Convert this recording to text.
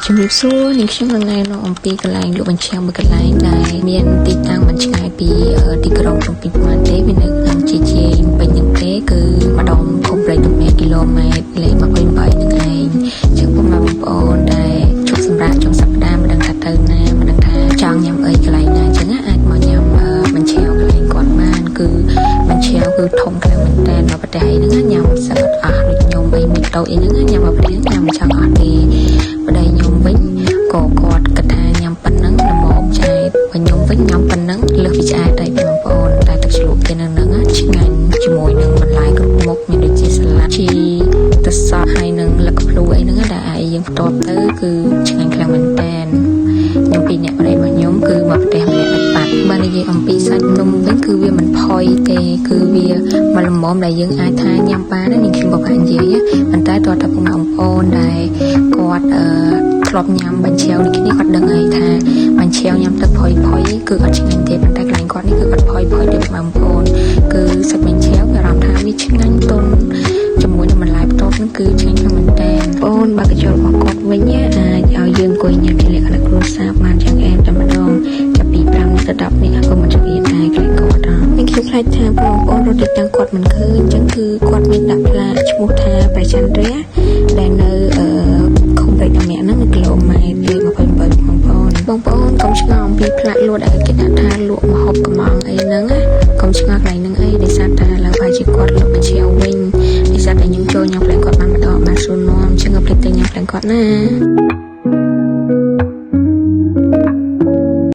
ជំរាបសួរនាងខ្ញុំនៅថ្ងៃនោះអំពីកន្លែងលក់បញ្ចាំមួយកន្លែងដែលមានទីតាំងមិនឆ្ងាយពីទីក្រុងភ្នំពេញប៉ុន្មានទេវានៅក្នុងជាពេញនឹងទេគឺម្ដងកុំប្រេក10គីឡូម៉ែត្រលេខ28នឹងឯងចឹងពុកម៉ែបងប្អូនដែលជប់សម្រាប់ចុងសប្តាហ៍មិនដឹងថាទៅណាមិនដឹងថាចង់ញ៉ាំអីកន្លែងណាចឹងអាចមកញ៉ាំបញ្ចាំកន្លែងគាត់បានគឺបញ្ចាំគឺធំខ្លាំងមែនតើនៅប្រទេសហ្នឹងញ៉ាំសឹកអស់ដូចខ្ញុំអីមិនតូចអីហ្នឹងញ៉ាំមកប្រទេសញ៉ាំចង់អស់ទេប្តីខ្ញុំវិញក៏គាត់គិតថាញ៉ាំប៉ុណ្ណឹងល្មមឆ្អែតបើខ្ញុំវិញញ៉ាំប៉ុណ្ណឹងលើសពីឆ្អែតតែបងប្អូនតែទឹកជ្រលក់គេនៅហ្នឹងឆ្ងាញ់ជាមួយនឹងបន្លែគ្រប់មុខមានដូចជាសាឡាត់ជីទឹកសក់ហើយនឹងលឹកភ្លូអីហ្នឹងដែលឯងយើងផ្ទាប់ទៅគឺឆ្ងាញ់ខ្លាំងមែនតើខ្ញុំពីអ្នកប្តីរបស់ខ្ញុំគឺមកប្រទេសម្នាក់ដាច់បាត់បើនិយាយអំពីសាច់នំវិញគឺវាមិនផុយទេគឺវាមកល្មមដែលយើងអាចថាញ៉ាំបាននាងខ្ញុំបបនិយាយប៉ុន្តែតើថាបងប្អូនដែលគាត់ធ្លាប់ញ៉ាំបញ្ឆាវនេះគ្នាគាត់ដឹងហើយថាបញ្ឆាវញ៉ាំទឹកផុយគឺអត់ឆ្ងាញ់ទេប៉ុន្តែកន្លែងគាត់នេះគឺអត់ផុយទេបងប្អូនគឺសាច់បញ្ឆាវគេអារម្មណ៍ថាវាឆ្ងាញ់ទន់ជាមួយនឹងបន្លែផ្ទាប់ហ្នឹងគឺឆ្ងាញ់ខ្លាំងមែនតើបងប្អូនបើកញ្ចក់របស់គាត់វិញអាចឲ្យយើងអង្គុយញ៉ាំជាលក្ខណៈគ្រួសារបានយ៉ាងអែមតែម្ដងចាប់ពី5ទៅ10នេះក៏មិនចង់និយាយតែកន្លែងគាត់ខ្ញុំខ្លាចថាបងប្អូនរត់ទីតាំងគាត់មិនឃើញអញ្ចឹងគឺគាត់មានដាក់ផ្លាកឈ្មោះថាប្រច័ន្ទរះដែលនៅខុំប្រេកតម្នាក់ហ្នឹង1គីឡូម៉ែត្រលេខ28បងប្អូនកុំឆ្ងល់អំពីផ្លាកលក់ដែលគេដាក់ថាលក់ម្ហូបកំងអីហ្នឹងកុំឆ្ងល់កន្លែងហ្នឹងអីដោយសារតែឡើយបាយជាគាត់លក់បញ្ជាវិញដោយសារតែខ្ញុំចូលញ៉ាំផ្លែគាត់បានម្ដងបានសួរនាំអញ្ចឹងក៏ភ្លេចទៅញ៉ាំផ្លែគាត់ណា